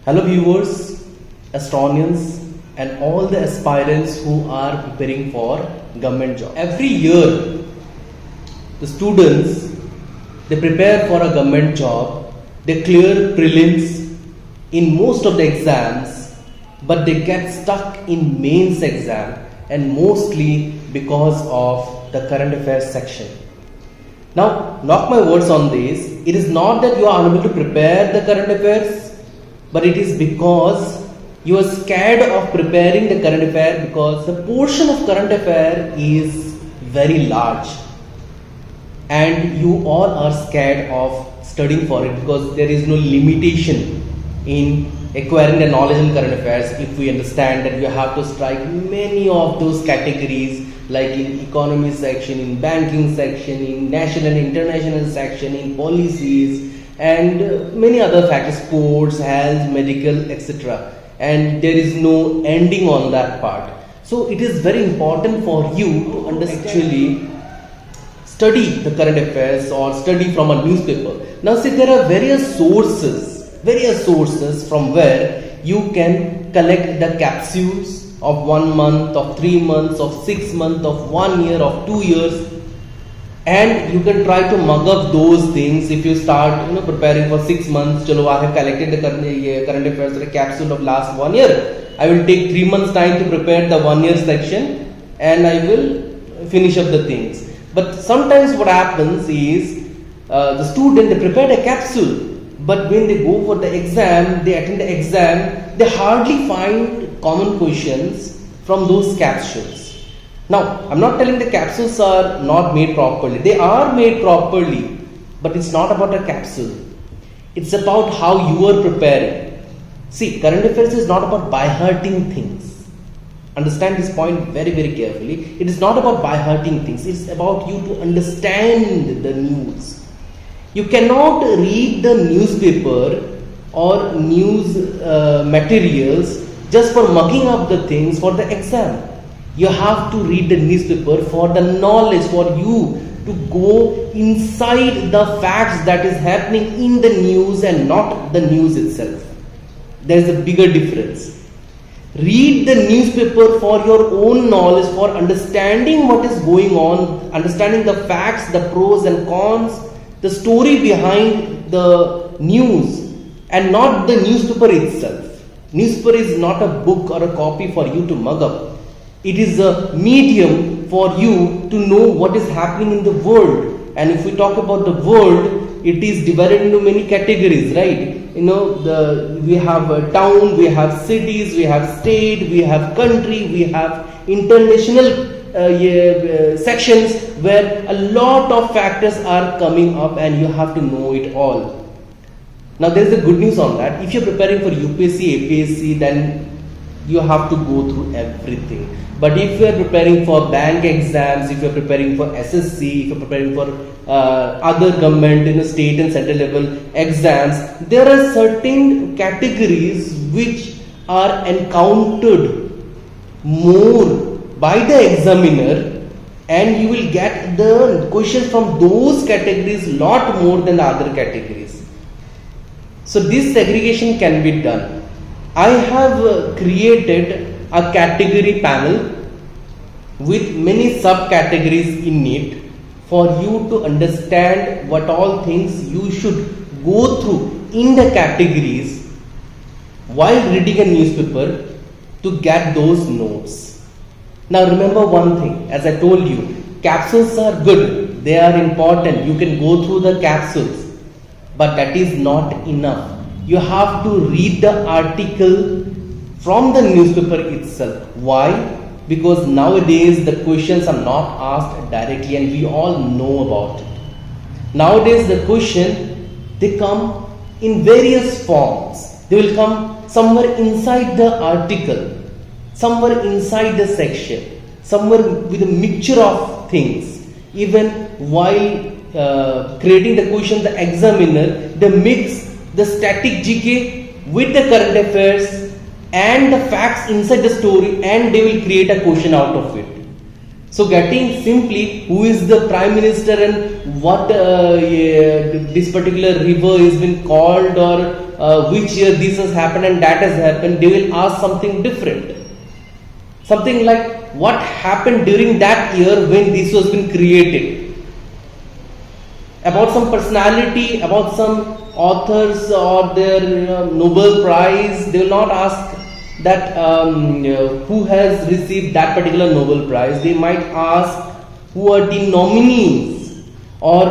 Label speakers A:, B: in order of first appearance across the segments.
A: Hello viewers, astronomians and all the aspirants who are preparing for government job. Every year the students, they prepare for a government job, they clear prelims in most of the exams, but they get stuck in mains exam, and mostly because of the current affairs section. Now, mark my words on this, it is not that you are unable to prepare the current affairs, but it is because you are scared of preparing the current affair, because the portion of current affair is very large and you all are scared of studying for it, because there is no limitation in acquiring the knowledge in current affairs. If we understand that you have to strike many of those categories, like in economy section, in banking section, in national and international section, in policies and many other factors, sports, health, medical, etc. And there is no ending on that part. So it is very important for you to understand, actually study the current affairs or study from a newspaper. Now see, there are various sources from where you can collect the capsules of 1 month, of 3 months, of 6 months, of 1 year, of 2 years, and you can try to mug up those things. If you start preparing for 6 months, chalo, I have collected the current affairs or a capsule of last 1 year, I will take 3 months time to prepare the 1 year section and I will finish up the things. But sometimes what happens is the student, they prepared a capsule, but when they go for the exam, they attend the exam, they hardly find common questions from those capsules. Now, I'm not telling the capsules are not made properly. They are made properly, but it's not about a capsule. It's about how you are preparing. See, current affairs is not about by-hearting things. Understand this point very, very carefully. It is not about by-hearting things. It's about you to understand the news. You cannot read the newspaper or news materials just for mugging up the things for the exam. You have to read the newspaper for the knowledge, for you to go inside the facts that is happening in the news and not the news itself. There is a bigger difference. Read the newspaper for your own knowledge, for understanding what is going on, understanding the facts, the pros and cons, the story behind the news, and not the newspaper itself. Newspaper is not a book or a copy for you to mug up. It is a medium for you to know what is happening in the world. And if we talk about the world, it is divided into many categories, right? We have a town, we have cities, we have state, we have country, we have international sections where a lot of factors are coming up and you have to know it all. Now there is a good news on that. If you are preparing for UPSC, APSC, then you have to go through everything. But if you are preparing for bank exams, if you are preparing for SSC, if you are preparing for other government, state and central level exams, there are certain categories which are encountered more by the examiner, and you will get the questions from those categories lot more than the other categories. So this segregation can be done. I have created a category panel with many subcategories in it for you to understand what all things you should go through in the categories while reading a newspaper to get those notes. Now remember one thing, as I told you, capsules are good, they are important, you can go through the capsules, but that is not enough. You have to read the article from the newspaper itself. Why? Because nowadays the questions are not asked directly, and we all know about it. Nowadays the question, they come in various forms. They will come somewhere inside the article, somewhere inside the section, somewhere with a mixture of things. Even while creating the question, the examiner, they mix the static GK with the current affairs and the facts inside the story, and they will create a question out of it. So getting simply who is the Prime Minister and what this particular river has been called, or which year this has happened and that has happened, they will ask something different. Something like what happened during that year when this was been created. About some personality, about some authors or their Nobel Prize, they will not ask that who has received that particular Nobel Prize. They might ask who are the nominees or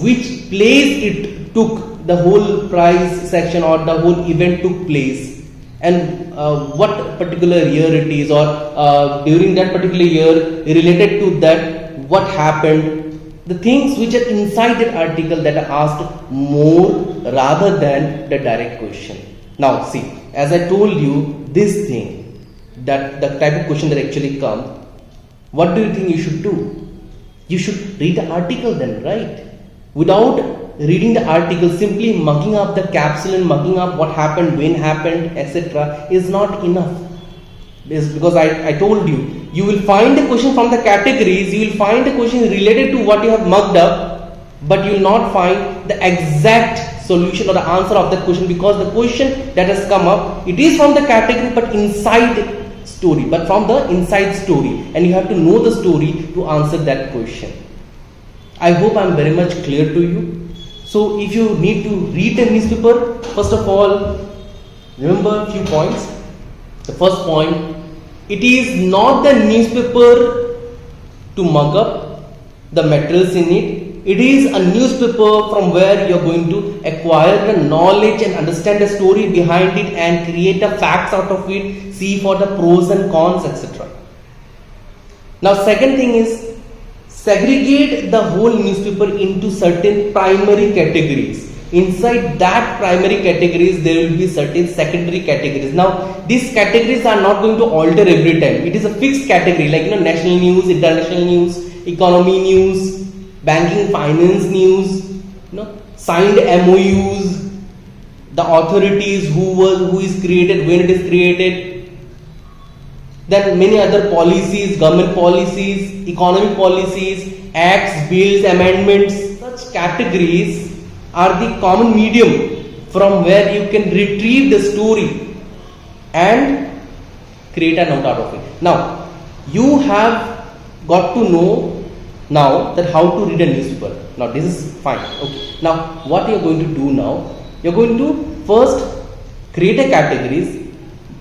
A: which place it took, the whole prize section or the whole event took place, and what particular year it is, or during that particular year related to that what happened. The things which are inside that article that are asked more rather than the direct question. Now see, as I told you, this thing, that the type of question that actually come, what do you think you should do? You should read the article then, right? Without reading the article, simply mugging up the capsule and mugging up what happened, when happened, etc. is not enough. Because I told you, you will find the question from the categories, you will find the question related to what you have mugged up, but you will not find the exact solution or the answer of that question, because the question that has come up, it is from the category but inside story, but from the inside story, and you have to know the story to answer that question. I hope I am very much clear to you. So if you need to read the newspaper, first of all, remember a few points. The first point, it is not the newspaper to mug up the materials in it. It is a newspaper from where you are going to acquire the knowledge and understand the story behind it and create the facts out of it, see for the pros and cons, etc. Now second thing is, segregate the whole newspaper into certain primary categories. Inside that primary categories, there will be certain secondary categories. Now, these categories are not going to alter every time. It is a fixed category, like national news, international news, economy news, banking, finance news, signed MoUs, the authorities, who is created, when it is created. Then many other policies, government policies, economic policies, acts, bills, amendments. Such categories are the common medium from where you can retrieve the story and create a note out of it. Now, you have got to know now that how to read a newspaper. Now, this is fine. Okay. Now, what you are going to do now? You are going to first create a categories.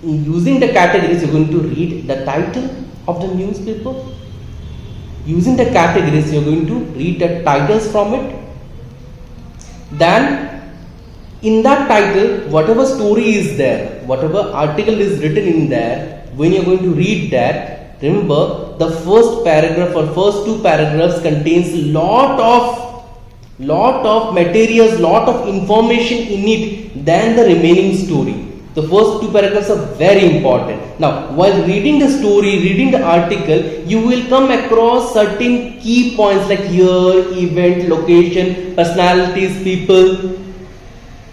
A: Using the categories, you are going to read the title of the newspaper. Using the categories, you are going to read the titles from it. Then, in that title, whatever story is there, whatever article is written in there, when you are going to read that, remember the first paragraph or first two paragraphs contains lot of materials, lot of information in it than the remaining story. The first two paragraphs are very important. Now, while reading the story, reading the article, you will come across certain key points like year, event, location, personalities, people,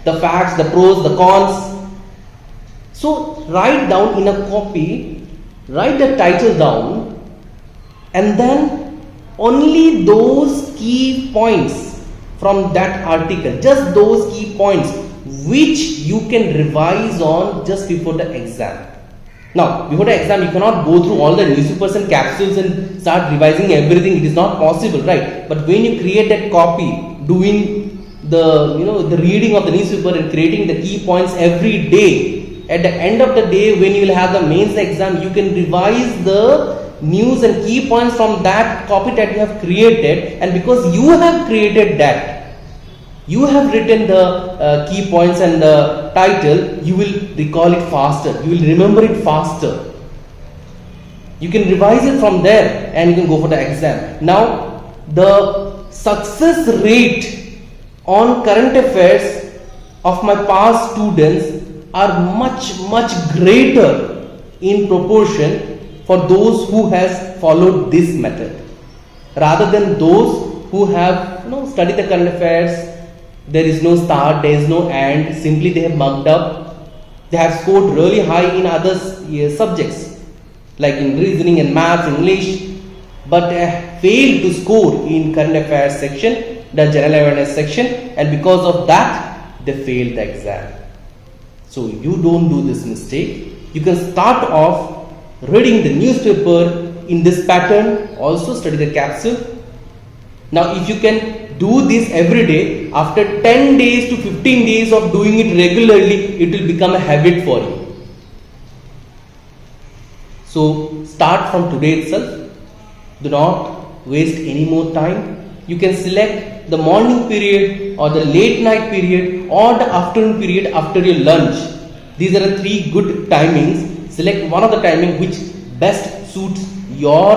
A: the facts, the pros, the cons. So, write down in a copy, write the title down, and then only those key points from that article, just those key points which you can revise on just before the exam. Now, before the exam, you cannot go through all the newspapers and capsules and start revising everything. It is not possible, right? But when you create that copy, doing the reading of the newspaper and creating the key points every day, at the end of the day, when you will have the mains exam, you can revise the news and key points from that copy that you have created. And because you have created that, you have written the key points and the title, you will recall it faster, you will remember it faster. You can revise it from there and you can go for the exam. Now, the success rate on current affairs of my past students are much greater in proportion for those who has followed this method rather than those who have studied the current affairs. There is no start, there is no end, simply they have mugged up. They have scored really high in other subjects like in reasoning and maths, English, but failed to score in current affairs section, the general awareness section, and because of that they failed the exam. So you don't do this mistake. You can start off reading the newspaper in this pattern, also study the capsule. Now if you can do this every day, after 10 days to 15 days of doing it regularly, it will become a habit for you. So start from today itself. Do not waste any more time. You can select the morning period or the late night period or the afternoon period after your lunch. These are the 3 good timings. Select one of the timing which best suits your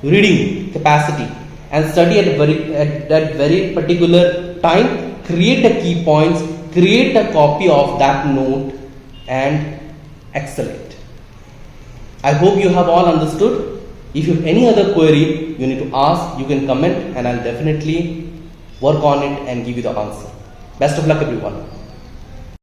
A: reading capacity and study at that very particular time. Create the key points, create a copy of that note and excel it. I hope you have all understood. If you have any other query you need to ask, you can comment and I'll definitely work on it and give you the answer. Best of luck everyone.